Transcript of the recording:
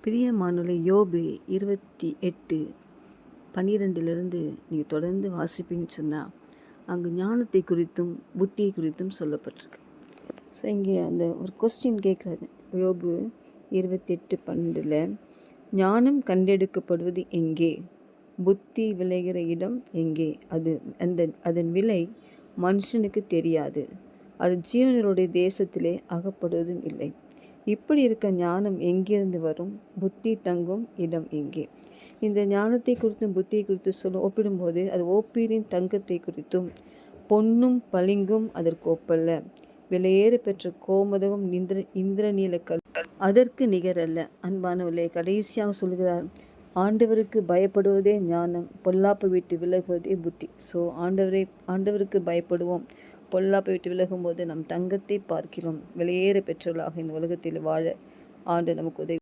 பிரியமானுள்ள யோபு 28:12 நீங்கள் தொடர்ந்து வாசிப்பீங்கன்னு சொன்னால் அங்கே ஞானத்தை குறித்தும் புத்தியை குறித்தும் சொல்லப்பட்டிருக்கு. ஸோ இங்கே அந்த ஒரு கொஸ்டின் கேட்குறாரு யோபு 28:12, ஞானம் கண்டெடுக்கப்படுவது எங்கே? புத்தி விளைகிற இடம் எங்கே? அதன் விலை மனுஷனுக்கு தெரியாது. அது ஜீவனருடைய தேசத்திலே அகப்படுவதும் இல்லை. இப்படி இருக்க ஞானம் எங்கிருந்து வரும்? புத்தி தங்கும் இடம் எங்கே? இந்த ஞானத்தை குறித்தும் புத்தியை குறித்து ஒப்பிடும்போது அது ஓப்பீரின் தங்கத்தை குறித்தும், பொன்னும் பளிங்கும் அதற்கு ஒப்பல்ல, விலையேற பெற்ற கோமதகம் இந்திரநீலக்கல் அதற்கு நிகரல்ல. அன்பானவர்களே, கடைசியாக சொல்கிறார், ஆண்டவருக்கு பயப்படுவதே ஞானம், பொல்லாப்பை விட்டு விலகுவதே புத்தி. ஸோ ஆண்டவருக்கு பயப்படுவோம். பொல்லாப்பை விட்டு விலகும்போது நம் தங்கத்தை பார்க்கிறோம் விலையேற பெற்றவர்களாக இந்த உலகத்தில் வாழ ஆண்டு நமக்கு உதவி